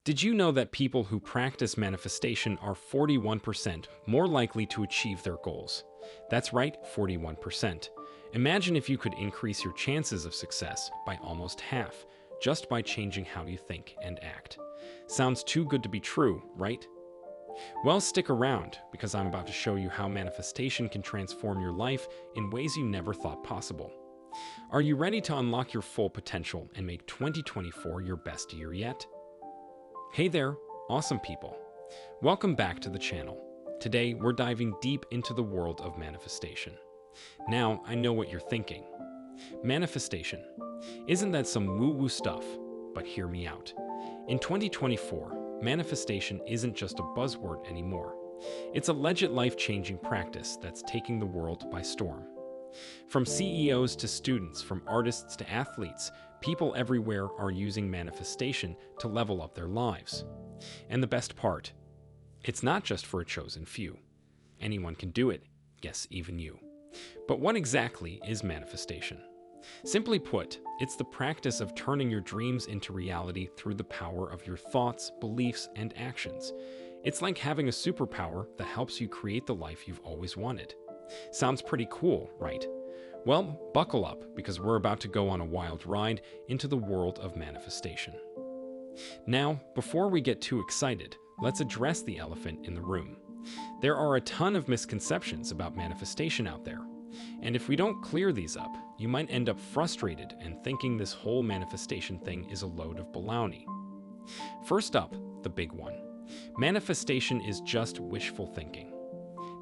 Did you know that people who practice manifestation are 41% more likely to achieve their goals? That's right, 41%. Imagine if you could increase your chances of success by almost half just by changing how you think and act. Sounds too good to be true, right? Well, stick around because I'm about to show you how manifestation can transform your life in ways you never thought possible. Are you ready to unlock your full potential and make 2024 your best year yet? Hey there, awesome people. Welcome back to the channel. Today, we're diving deep into the world of manifestation. Now, I know what you're thinking. Manifestation. Isn't that some woo-woo stuff? But hear me out. In 2024, manifestation isn't just a buzzword anymore. It's a legit life-changing practice that's taking the world by storm. From CEOs to students, from artists to athletes, people everywhere are using manifestation to level up their lives. And the best part, it's not just for a chosen few. Anyone can do it, yes, even you. But what exactly is manifestation? Simply put, it's the practice of turning your dreams into reality through the power of your thoughts, beliefs, and actions. It's like having a superpower that helps you create the life you've always wanted. Sounds pretty cool, right? Well, buckle up because we're about to go on a wild ride into the world of manifestation. Now, before we get too excited, let's address the elephant in the room. There are a ton of misconceptions about manifestation out there. And if we don't clear these up, you might end up frustrated and thinking this whole manifestation thing is a load of baloney. First up, the big one. Manifestation is just wishful thinking.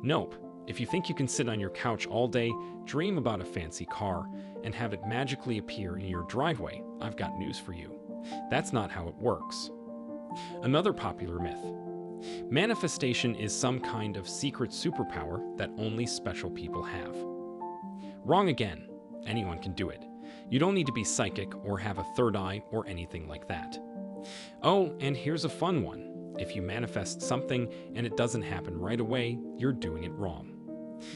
Nope. If you think you can sit on your couch all day, dream about a fancy car, and have it magically appear in your driveway, I've got news for you. That's not how it works. Another popular myth. Manifestation is some kind of secret superpower that only special people have. Wrong again. Anyone can do it. You don't need to be psychic or have a third eye or anything like that. Oh, and here's a fun one. If you manifest something and it doesn't happen right away, you're doing it wrong.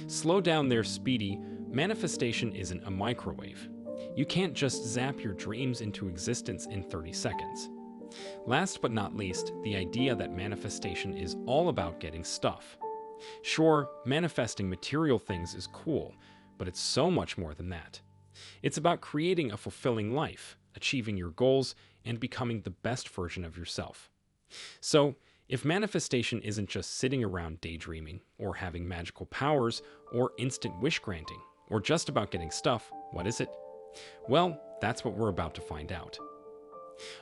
Slow down there, Speedy. Manifestation isn't a microwave. You can't just zap your dreams into existence in 30 seconds. Last but not least, the idea that manifestation is all about getting stuff. Sure, manifesting material things is cool, but it's so much more than that. It's about creating a fulfilling life, achieving your goals, and becoming the best version of yourself. So, if manifestation isn't just sitting around daydreaming, or having magical powers, or instant wish granting, or just about getting stuff, what is it? Well, that's what we're about to find out.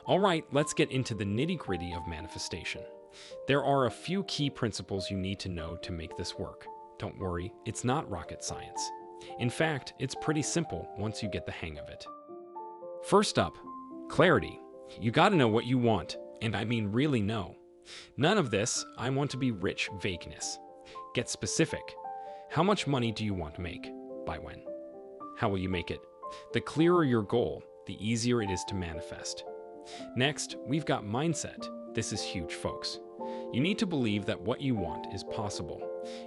Alright, let's get into the nitty-gritty of manifestation. There are a few key principles you need to know to make this work. Don't worry, it's not rocket science. In fact, it's pretty simple once you get the hang of it. First up, clarity. You gotta know what you want, and I mean really know. None of this, I want to be rich vagueness. Get specific. How much money do you want to make? By when? How will you make it? The clearer your goal, the easier it is to manifest. Next, we've got mindset. This is huge, folks. You need to believe that what you want is possible.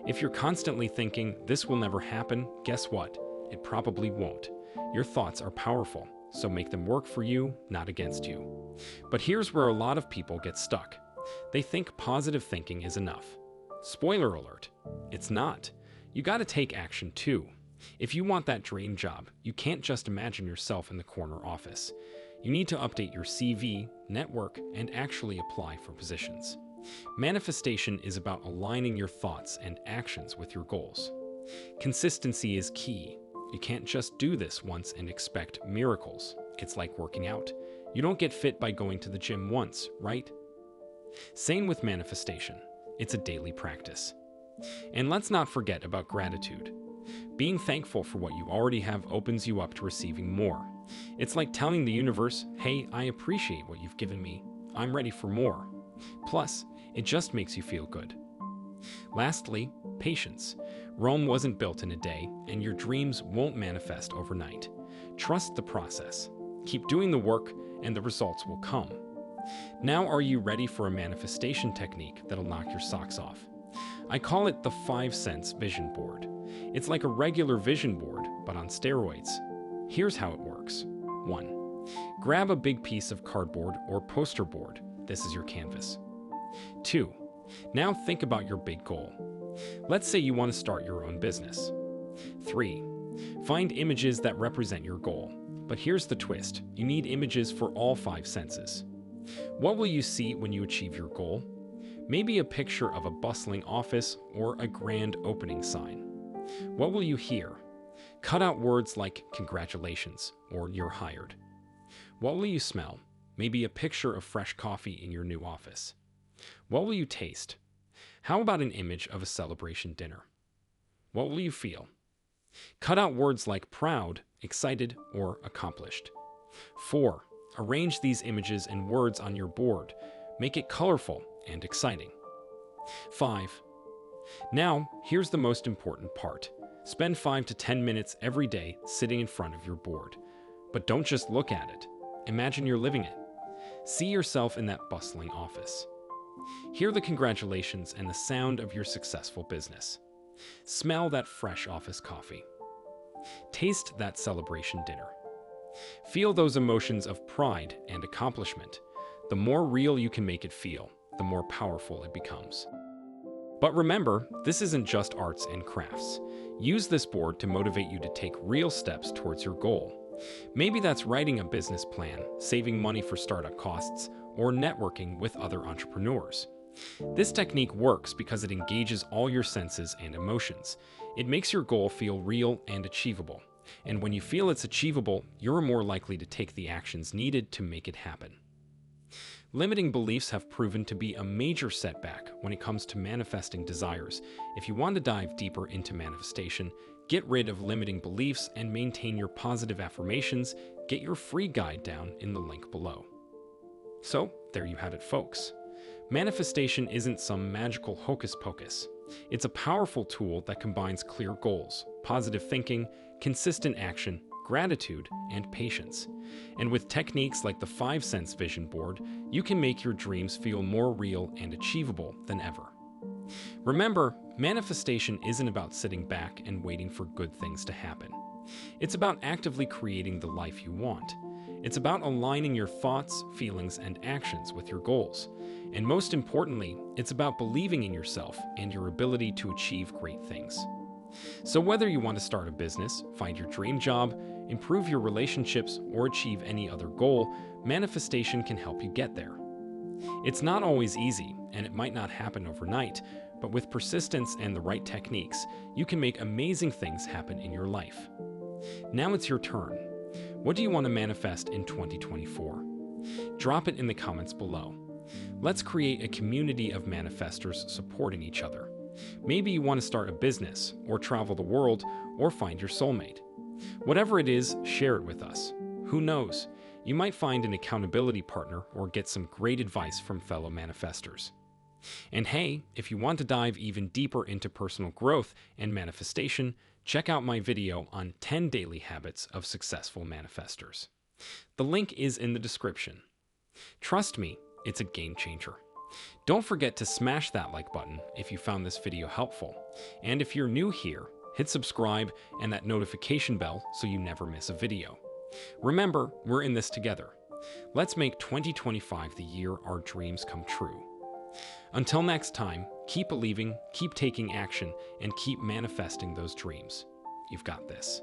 If you're constantly thinking, this will never happen, guess what? It probably won't. Your thoughts are powerful, so make them work for you, not against you. But here's where a lot of people get stuck. They think positive thinking is enough. Spoiler alert, it's not. You gotta take action too. If you want that dream job, you can't just imagine yourself in the corner office. You need to update your CV, network, and actually apply for positions. Manifestation is about aligning your thoughts and actions with your goals. Consistency is key. You can't just do this once and expect miracles. It's like working out. You don't get fit by going to the gym once, right? Same with manifestation. It's a daily practice. And let's not forget about gratitude. Being thankful for what you already have opens you up to receiving more. It's like telling the universe, hey, I appreciate what you've given me. I'm ready for more. Plus, it just makes you feel good. Lastly, patience. Rome wasn't built in a day, and your dreams won't manifest overnight. Trust the process. Keep doing the work, and the results will come. Now, are you ready for a manifestation technique that'll knock your socks off? I call it the 5 Sense Vision Board. It's like a regular vision board, but on steroids. Here's how it works. 1. Grab a big piece of cardboard or poster board, this is your canvas. 2. Now think about your big goal. Let's say you want to start your own business. 3. Find images that represent your goal. But here's the twist. You need images for all 5 senses. What will you see when you achieve your goal? Maybe a picture of a bustling office or a grand opening sign. What will you hear? Cut out words like congratulations or you're hired. What will you smell? Maybe a picture of fresh coffee in your new office. What will you taste? How about an image of a celebration dinner? What will you feel? Cut out words like proud, excited, or accomplished. 4. Arrange these images and words on your board. Make it colorful and exciting. 5. Now, here's the most important part. Spend 5 to 10 minutes every day sitting in front of your board. But don't just look at it. Imagine you're living it. See yourself in that bustling office. Hear the congratulations and the sound of your successful business. Smell that fresh office coffee. Taste that celebration dinner. Feel those emotions of pride and accomplishment. The more real you can make it feel, the more powerful it becomes. But remember, this isn't just arts and crafts. Use this board to motivate you to take real steps towards your goal. Maybe that's writing a business plan, saving money for startup costs, or networking with other entrepreneurs. This technique works because it engages all your senses and emotions. It makes your goal feel real and achievable. And when you feel it's achievable, you're more likely to take the actions needed to make it happen. Limiting beliefs have proven to be a major setback when it comes to manifesting desires. If you want to dive deeper into manifestation, get rid of limiting beliefs and maintain your positive affirmations, get your free guide down in the link below. So, there you have it, folks. Manifestation isn't some magical hocus pocus. It's a powerful tool that combines clear goals, positive thinking, consistent action, gratitude, and patience. And with techniques like the 5 Sense Vision Board, you can make your dreams feel more real and achievable than ever. Remember, manifestation isn't about sitting back and waiting for good things to happen. It's about actively creating the life you want. It's about aligning your thoughts, feelings, and actions with your goals. And most importantly, it's about believing in yourself and your ability to achieve great things. So whether you want to start a business, find your dream job, improve your relationships, or achieve any other goal, manifestation can help you get there. It's not always easy, and it might not happen overnight, but with persistence and the right techniques, you can make amazing things happen in your life. Now it's your turn. What do you want to manifest in 2024? Drop it in the comments below. Let's create a community of manifestors supporting each other. Maybe you want to start a business, or travel the world, or find your soulmate. Whatever it is, share it with us. Who knows? You might find an accountability partner or get some great advice from fellow manifestors. And hey, if you want to dive even deeper into personal growth and manifestation, check out my video on 10 daily habits of successful manifestors. The link is in the description. Trust me, it's a game changer. Don't forget to smash that like button if you found this video helpful. And if you're new here, hit subscribe and that notification bell so you never miss a video. Remember, we're in this together. Let's make 2025 the year our dreams come true. Until next time, keep believing, keep taking action, and keep manifesting those dreams. You've got this.